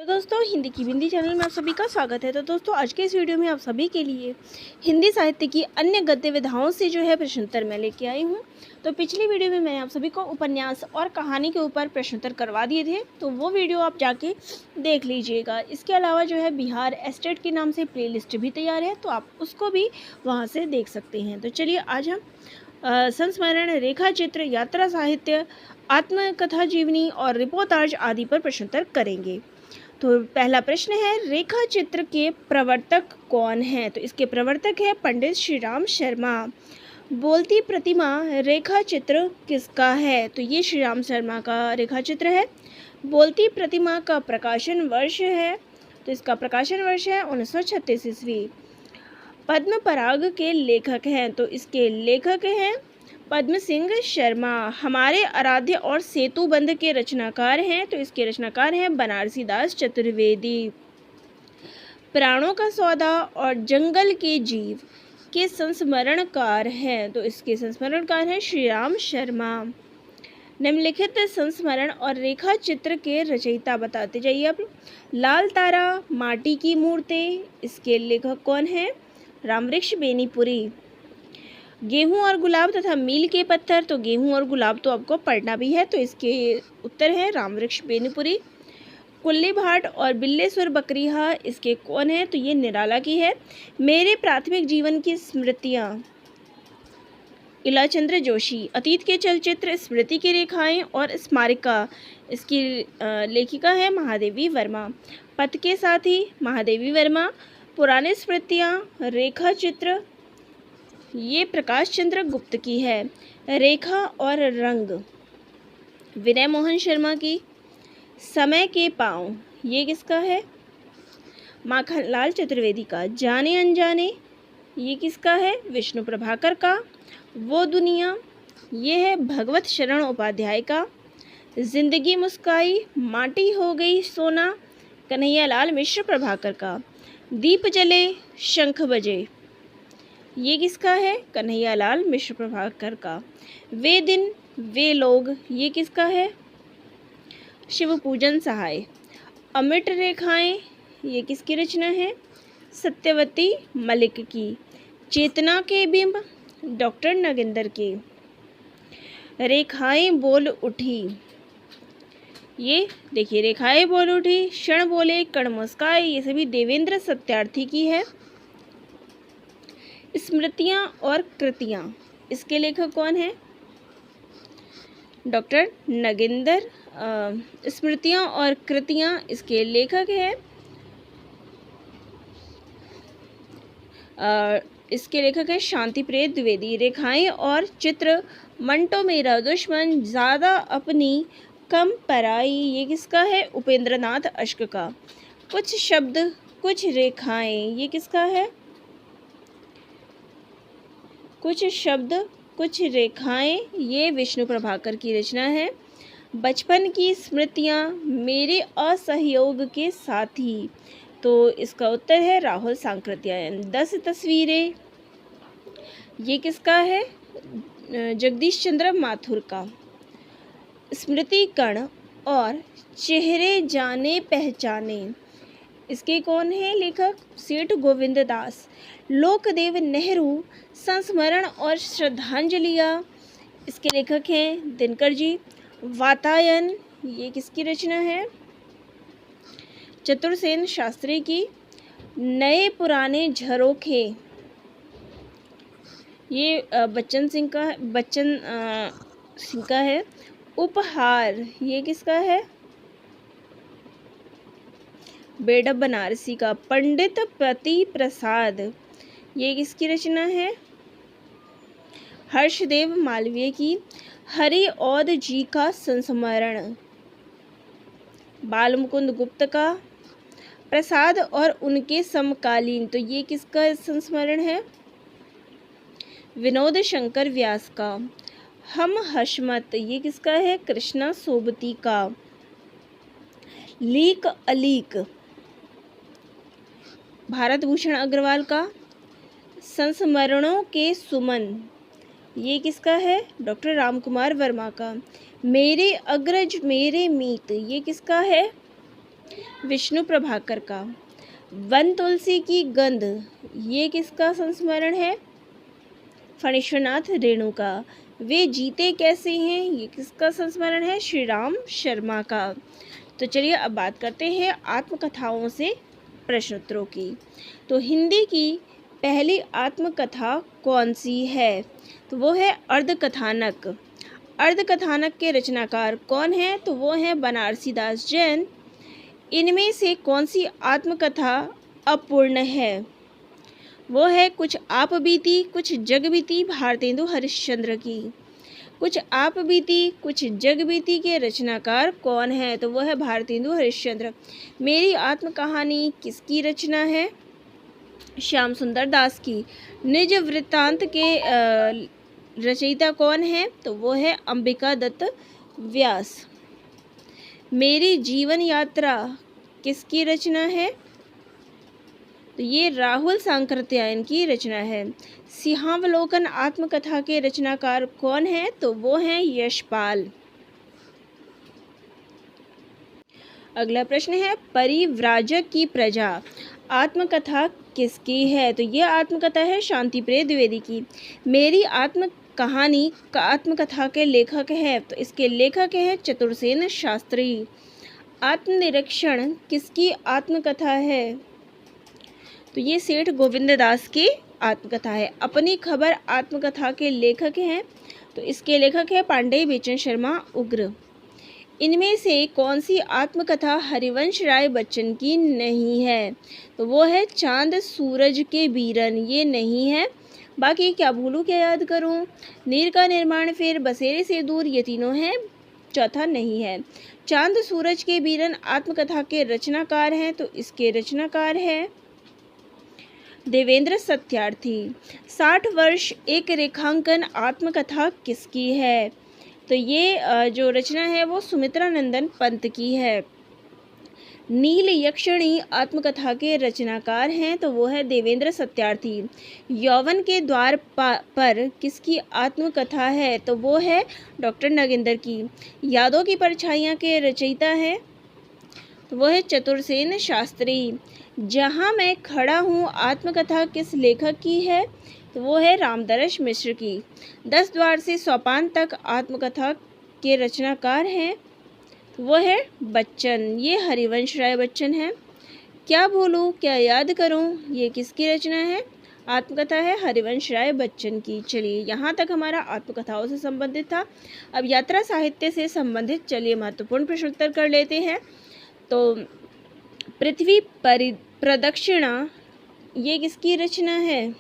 दोस्तों हिंदी की बिंदी चैनल में आप सभी का स्वागत है। तो दोस्तों आज के इस वीडियो में आप सभी के लिए हिंदी साहित्य की अन्य गद्य विधाओं से जो है प्रश्नोत्तर मैं लेके आई हूँ। तो पिछली वीडियो में मैंने आप सभी को उपन्यास और कहानी के ऊपर प्रश्नोत्तर करवा दिए थे, तो वो वीडियो आप जाके देख लीजिएगा। इसके अलावा जो है बिहार एस्टेट के नाम से प्लेलिस्ट भी तैयार है, तो आप उसको भी वहाँ से देख सकते हैं। तो चलिए आज हम संस्मरण, रेखा चित्र, यात्रा साहित्य, आत्मकथा जीवनी और रिपोर्टाज आदि पर प्रश्नोत्तर करेंगे। तो पहला प्रश्न है, रेखा चित्र के प्रवर्तक कौन हैं? तो इसके प्रवर्तक है पंडित श्री राम शर्मा। बोलती प्रतिमा रेखा चित्र किसका है? तो ये श्री राम शर्मा का रेखा चित्र है। बोलती प्रतिमा का प्रकाशन वर्ष है, तो इसका प्रकाशन वर्ष है 1936 ईस्वी। पद्म पराग के लेखक हैं, तो इसके लेखक हैं पद्म सिंह शर्मा। हमारे आराध्य और सेतुबंध के रचनाकार हैं, तो इसके रचनाकार हैं बनारसी दास चतुर्वेदी। प्राणों का सौदा और जंगल के जीव के संस्मरणकार हैं, तो इसके संस्मरणकार हैं श्री राम शर्मा। निम्नलिखित संस्मरण और रेखा चित्र के रचयिता बताते जाइए आप। लाल तारा माटी की मूर्ति, इसके लेखक कौन हैं? रामवृक्ष बेनीपुरी। गेहूं और गुलाब तथा मील के पत्थर, तो गेहूं और गुलाब तो आपको पढ़ना भी है, तो इसके उत्तर है रामवृक्ष बेनीपुरी। कुल्ली भाट और बिल्लेश्वर बकरीहा, इसके कौन है? तो ये निराला की है। मेरे प्राथमिक जीवन की स्मृतियाँ, इलाचंद्र जोशी। अतीत के चलचित्र, स्मृति की रेखाएं और स्मारिका, इसकी लेखिका है महादेवी वर्मा। पथ के साथी, महादेवी वर्मा। पुरानी स्मृतियाँ, रेखा चित्र, ये प्रकाश चंद्र गुप्त की है। रेखा और रंग, विनय मोहन शर्मा की। समय के पाँव, ये किसका है? माखनलाल चतुर्वेदी का। जाने अनजाने, ये किसका है? विष्णु प्रभाकर का। वो दुनिया, ये है भगवत शरण उपाध्याय का। जिंदगी मुस्काई, माटी हो गई सोना, कन्हैयालाल मिश्र प्रभाकर का। दीप जले शंख बजे, ये किसका है? कन्हैयालाल मिश्र प्रभाकर का। वे दिन वे लोग, ये किसका है? शिवपूजन सहाय। अमिट रेखाएं, ये किसकी रचना है? सत्यवती मलिक की। चेतना के बिंब, डॉक्टर नगेंद्र के। रेखाएं बोल उठी, ये देखिए रेखाएं बोल उठी, क्षण बोले कण मुस्काए, ये सभी देवेंद्र सत्यार्थी की है। स्मृतियाँ और कृतियाँ, इसके लेखक कौन है? डॉक्टर नगेंद्र। स्मृतियाँ और कृतियाँ, इसके लेखक है इसके लेखक है शांति प्रिय द्विवेदी। रेखाएं और चित्र, मंटो मेरा दुश्मन, ज़्यादा अपनी कम पराई, ये किसका है? उपेंद्रनाथ अश्क का। कुछ शब्द कुछ रेखाएं, ये किसका है? कुछ शब्द कुछ रेखाएं, ये विष्णु प्रभाकर की रचना है। बचपन की स्मृतियाँ, मेरे असहयोग के साथी, तो इसका उत्तर है राहुल सांकृत्यायन। 10 तस्वीरें, ये किसका है? जगदीश चंद्र माथुर का। स्मृति कण और चेहरे जाने पहचाने, इसके कौन है लेखक? सेठ गोविंद दास। लोकदेव नेहरू, संस्मरण और श्रद्धांजलियाँ, इसके लेखक हैं दिनकर जी। वातायन, ये किसकी रचना है? चतुरसेन शास्त्री की। नए पुराने झरोखे, ये बच्चन सिंह का है। उपहार, ये किसका है? बेडब बनारसी का। पंडित पति प्रसाद, ये किसकी रचना है? हर्षदेव मालवीय की। हरि औध जी का संस्मरण, बाल मुकुंद गुप्त का। प्रसाद और उनके समकालीन, तो ये किसका संस्मरण है? विनोद शंकर व्यास का। हम हशमत, ये किसका है? कृष्णा सोबती का। लीक अलीक, भारत भूषण अग्रवाल का। संस्मरणों के सुमन, ये किसका है? डॉक्टर रामकुमार वर्मा का। मेरे अग्रज मेरे मीत, ये किसका है? विष्णु प्रभाकर का। वन तुलसी की गंध, ये किसका संस्मरण है? फणीश्वरनाथ रेणु का। वे जीते कैसे हैं, ये किसका संस्मरण है? श्री राम शर्मा का। तो चलिए अब बात करते हैं आत्मकथाओं से प्रश्नोत्तरों की। तो हिंदी की पहली आत्मकथा कौन सी है? तो वो है अर्धकथानक। अर्धकथानक के रचनाकार कौन है? तो वो है बनारसी दास जैन। इनमें से कौन सी आत्मकथा अपूर्ण है? वो है कुछ आप बीती कुछ जग बीती भारतेंदु हरिश्चंद्र की। कुछ आप बीती कुछ जग बीती के रचनाकार कौन है? तो वो है भारतेंदु हरिश्चंद्र। मेरी आत्मकहानी किसकी रचना है? श्याम सुंदर दास की। निज वृत्तांत के रचयिता कौन है? तो वो है अंबिका दत्त व्यास। मेरी जीवन यात्रा किसकी रचना है? तो ये राहुल सांकृत्यायन की रचना है। सिंहावलोकन आत्मकथा के रचनाकार कौन है? तो वो हैं यशपाल। अगला प्रश्न है परिव्राजक की प्रजा आत्मकथा किसकी है? तो ये आत्मकथा है शांति प्रिय द्विवेदी की। मेरी आत्मकहानी का आत्मकथा के लेखक है? तो इसके लेखक हैं चतुरसेन शास्त्री। आत्मनिरीक्षण किसकी आत्मकथा है? तो ये सेठ गोविंद दास की आत्मकथा है। अपनी खबर आत्मकथा के लेखक हैं? तो इसके लेखक है पांडेय बेचन शर्मा उग्र। इनमें से कौन सी आत्मकथा हरिवंश राय बच्चन की नहीं है? तो वो है चांद सूरज के बीरन, ये नहीं है। बाकी क्या भूलूं क्या याद करूं, नीर का निर्माण फिर बसेरे से दूर, ये तीनों हैं, चौथा नहीं है। चांद सूरज के बीरन आत्मकथा के रचनाकार हैं? तो इसके रचनाकार है देवेंद्र सत्यार्थी। 60 वर्ष एक रेखांकन आत्मकथा किसकी है? तो ये जो रचना है वो सुमित्रा नंदन पंत की है। नील यक्षिणी आत्मकथा के रचनाकार हैं? तो वो है देवेंद्र सत्यार्थी। यौवन के द्वार पर किसकी आत्मकथा है? तो वो है डॉक्टर नगेंद्र की। यादों की परछाइयाँ के रचयिता हैं? तो वो है चतुरसेन शास्त्री। जहाँ मैं खड़ा हूँ आत्मकथा किस लेखक की है? तो वो है रामदरस मिश्र की। 10 द्वार से सोपान तक आत्मकथा के रचनाकार हैं? तो वो है बच्चन, ये हरिवंश राय बच्चन है। क्या भूलूं क्या याद करूं, ये किसकी रचना है? आत्मकथा है हरिवंश राय बच्चन की। चलिए यहाँ तक हमारा आत्मकथाओं से संबंधित था। अब यात्रा साहित्य से संबंधित चलिए महत्वपूर्ण प्रश्नोत्तर कर लेते हैं। तो पृथ्वी प्रदक्षिणा, ये किसकी रचना है?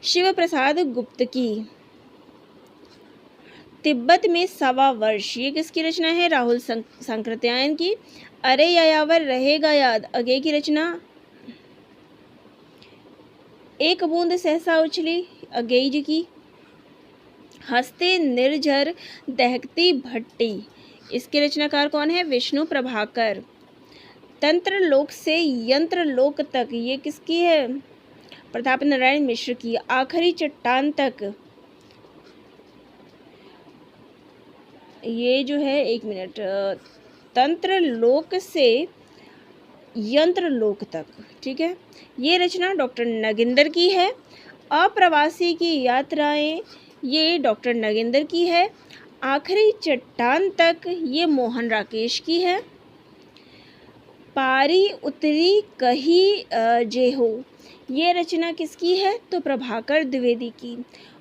शिव प्रसाद गुप्त की। तिब्बत में 1.25 वर्ष, ये किसकी रचना है? राहुल सांकृत्यायन की। अरे यायावर रहेगा याद, अगे की रचना। एक बूंद सहसा उछली, अगेई जी की। हंसते निर्झर दहकती भट्टी, इसके रचनाकार कौन है? विष्णु प्रभाकर। तंत्र लोक से यंत्र लोक तक, ये किसकी है? प्रताप नारायण मिश्र की। आखिरी चट्टान तक, ये जो है, एक मिनट, तंत्र लोक से यंत्र लोक तक, ठीक है, ये रचना डॉक्टर नगेंद्र की है। अप्रवासी की यात्राएं, ये डॉक्टर नगेंद्र की है। आखिरी चट्टान तक, ये मोहन राकेश की है। पारी उतरी कही जेहो, ये रचना किसकी है? तो प्रभाकर द्विवेदी की।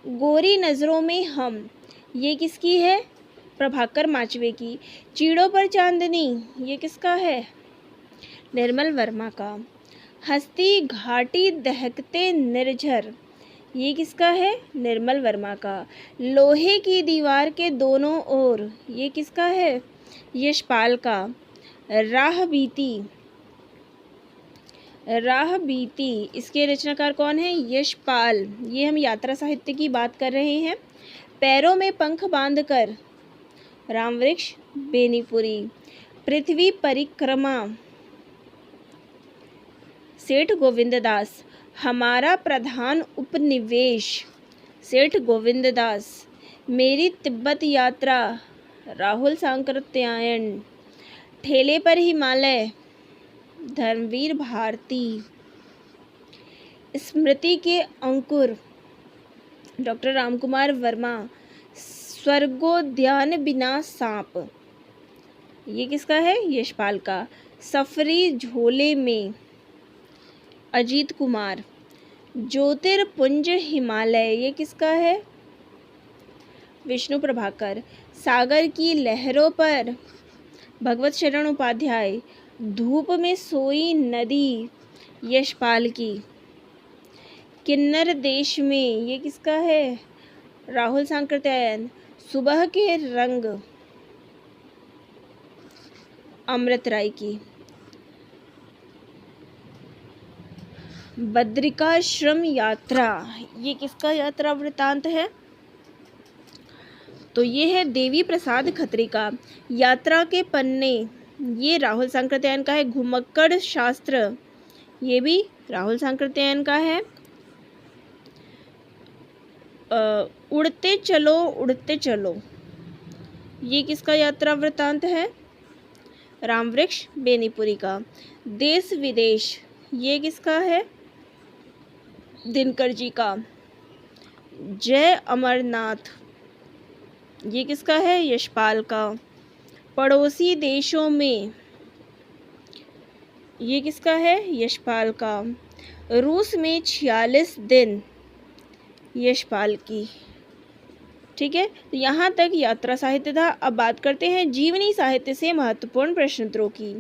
गोरी नज़रों में हम, ये किसकी है? प्रभाकर माचवे की। चीड़ों पर चांदनी, ये किसका है? निर्मल वर्मा का। हस्ती घाटी दहकते निर्झर, ये किसका है? निर्मल वर्मा का। लोहे की दीवार के दोनों ओर, ये किसका है? यशपाल का। राह बीती, राह बीती, इसके रचनाकार कौन है? यशपाल। ये हम यात्रा साहित्य की बात कर रहे हैं। पैरों में पंख बांधकर, रामवृक्ष बेनीपुरी। पृथ्वी परिक्रमा, सेठ गोविंद दास। हमारा प्रधान उपनिवेश, सेठ गोविंद दास। मेरी तिब्बत यात्रा, राहुल सांकृत्यायन। ठेले पर हिमालय, धर्मवीर भारती। स्मृति के अंकुर, डॉक्टर रामकुमार वर्मा। स्वर्गोद्यान बिना सांप, ये किसका है? यशपाल का। सफरी झोले में, अजीत कुमार। ज्योतिर्पुंज हिमालय, ये किसका है? विष्णु प्रभाकर। सागर की लहरों पर, भगवत शरण उपाध्याय। धूप में सोई नदी, यशपाल की। किन्नर देश में, ये किसका है? राहुल सांकृत्यायन। सुबह के रंग, अमृत राय की। बद्रिकाश्रम यात्रा, ये किसका यात्रा वृतांत है? तो ये है देवी प्रसाद खत्री का। यात्रा के पन्ने, ये राहुल सांकृत्यायन का है। घुमक्कड़ शास्त्र, ये भी राहुल सांकृत्यायन का है। उड़ते चलो, ये किसका यात्रा वृतांत है? रामवृक्ष बेनीपुरी का। देश विदेश, ये किसका है? दिनकर जी का। जय अमरनाथ, ये किसका है? यशपाल का। पड़ोसी देशों में, ये किसका है? यशपाल का। रूस में 46 दिन, यशपाल की। ठीक है, तो यहाँ तक यात्रा साहित्य था। अब बात करते हैं जीवनी साहित्य से महत्वपूर्ण प्रश्नोत्तरों की।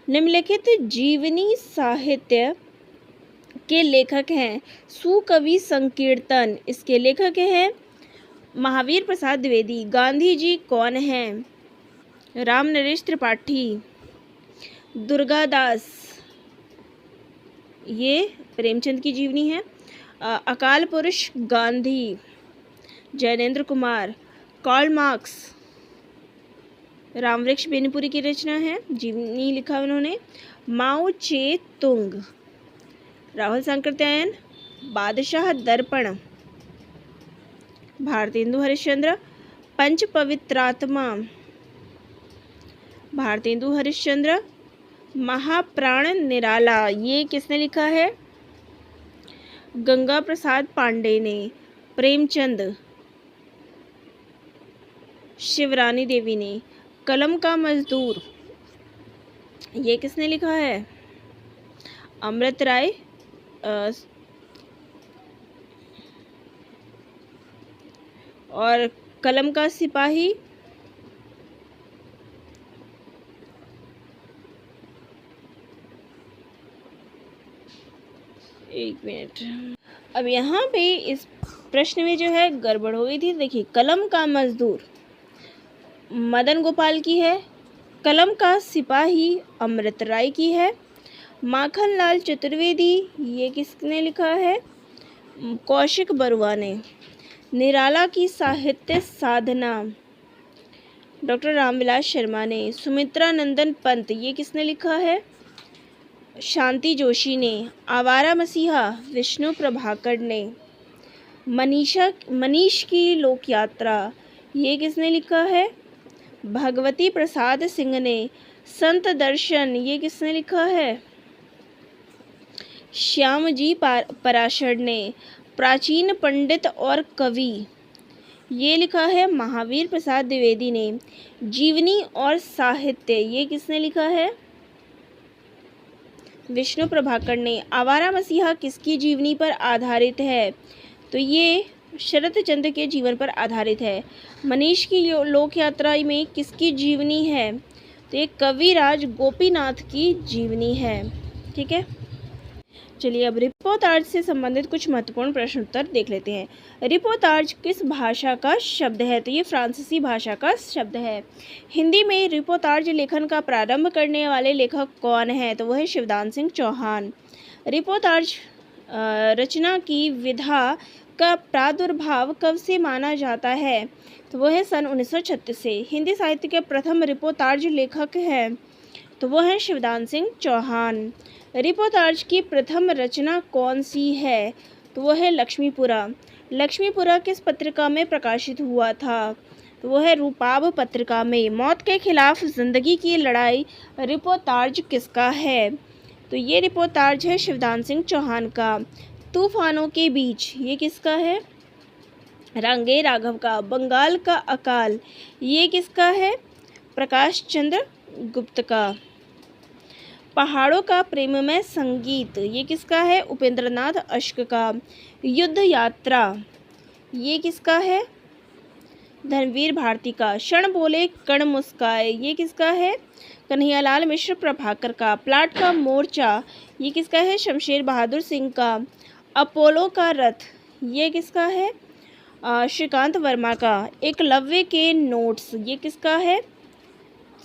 निम्नलिखित जीवनी साहित्य के लेखक हैं। सुकवि संकीर्तन, इसके लेखक हैं महावीर प्रसाद द्विवेदी। गांधी जी कौन हैं? राम नरेश त्रिपाठी। दुर्गादास, ये प्रेमचंद की जीवनी है। अकाल पुरुष गांधी, जैनेन्द्र कुमार। कार्ल मार्क्स, रामवृक्ष बेनीपुरी की रचना है, जीवनी लिखा उन्होंने। माओ चे तुंग, राहुल सांकृत्यायन। बादशाह दर्पण, भारतेंदु हरिश्चंद्र। पंच पवित्रात्मा, भारतेंदु हरिश्चंद्र। महाप्राण निराला, ये किसने लिखा है? गंगा प्रसाद पांडे ने। प्रेमचंद, शिवरानी देवी ने। कलम का मजदूर, ये किसने लिखा है? अमृत राय। और कलम का सिपाही, एक मिनट, अब यहाँ पे इस प्रश्न में जो है गड़बड़ हो गई थी। देखिए, कलम का मजदूर मदन गोपाल की है। कलम का सिपाही अमृत राय की है। माखनलाल चतुर्वेदी, ये किसने लिखा है? कौशिक बरुआ ने। निराला की साहित्य साधना, डॉक्टर रामविलास शर्मा ने। सुमित्रा नंदन पंत, ये किसने लिखा है? शांति जोशी ने। आवारा मसीहा, विष्णु प्रभाकर ने। मनीष की लोक यात्रा, ये किसने लिखा है? भगवती प्रसाद सिंह ने। संत दर्शन, ये किसने लिखा है? श्यामजी पराशर ने। प्राचीन पंडित और कवि, ये लिखा है महावीर प्रसाद द्विवेदी ने। जीवनी और साहित्य, ये किसने लिखा है? विष्णु प्रभाकर ने। आवारा मसीहा किसकी जीवनी पर आधारित है? तो ये शरत चंद्र के जीवन पर आधारित है। मनीष की लोक यात्रा में किसकी जीवनी है? तो ये कविराज गोपीनाथ की जीवनी है। ठीक है, चलिए अब रिपोर्ताज से संबंधित कुछ महत्वपूर्ण प्रश्न उत्तर देख लेते हैं। रिपोर्ताज किस भाषा का शब्द है? तो ये फ्रांसीसी भाषा का शब्द है। हिंदी में रिपोर्ताज लेखन का प्रारंभ करने वाले लेखक कौन है? तो वह है शिवदान सिंह चौहान। रिपोर्ताज रचना की विधा का प्रादुर्भाव कब से माना जाता है? तो वह है सन 1936 से। हिंदी साहित्य के प्रथम रिपोर्ताज लेखक हैं, तो वह है शिवदान सिंह चौहान। रिपोर्ताज की प्रथम रचना कौन सी है? तो वह है लक्ष्मीपुरा। लक्ष्मीपुरा किस पत्रिका में प्रकाशित हुआ था? तो वो है रूपाब पत्रिका में। मौत के खिलाफ जिंदगी की लड़ाई रिपोर्टाज किसका है? तो ये रिपोर्टाज है शिवदान सिंह चौहान का। तूफानों के बीच ये किसका है? रांगे राघव का। बंगाल का अकाल ये किसका है? प्रकाश चंद्र गुप्त का। पहाड़ों का प्रेममय संगीत ये किसका है? उपेंद्रनाथ अश्क का। युद्ध यात्रा ये किसका है? धनवीर भारती का। क्षण बोले कण मुस्काए ये किसका है? कन्हैयालाल मिश्र प्रभाकर का। प्लाट का मोर्चा ये किसका है? शमशेर बहादुर सिंह का। अपोलो का रथ ये किसका है? श्रीकांत वर्मा का। एकलव्य के नोट्स ये किसका है?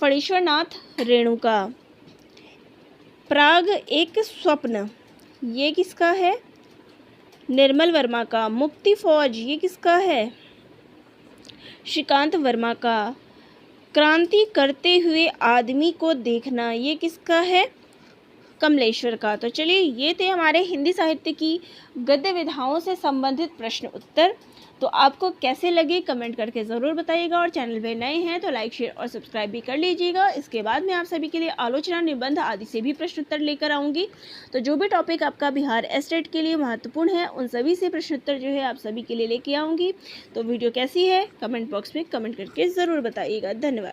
फणीश्वरनाथ रेणु का। प्राग एक स्वप्न ये किसका है? निर्मल वर्मा का। मुक्ति फौज ये किसका है? श्रीकांत वर्मा का। क्रांति करते हुए आदमी को देखना ये किसका है? कमलेश्वर का। तो चलिए ये थे हमारे हिंदी साहित्य की गद्य विधाओं से संबंधित प्रश्न उत्तर। तो आपको कैसे लगे कमेंट करके ज़रूर बताइएगा, और चैनल पे नए हैं तो लाइक शेयर और सब्सक्राइब भी कर लीजिएगा। इसके बाद मैं आप सभी के लिए आलोचना, निबंध आदि से भी प्रश्न उत्तर लेकर आऊँगी। तो जो भी टॉपिक आपका बिहार स्टेट के लिए महत्वपूर्ण है उन सभी से प्रश्न उत्तर जो है आप सभी के लिए लेके आऊँगी। तो वीडियो कैसी है कमेंट बॉक्स में कमेंट करके ज़रूर बताइएगा। धन्यवाद।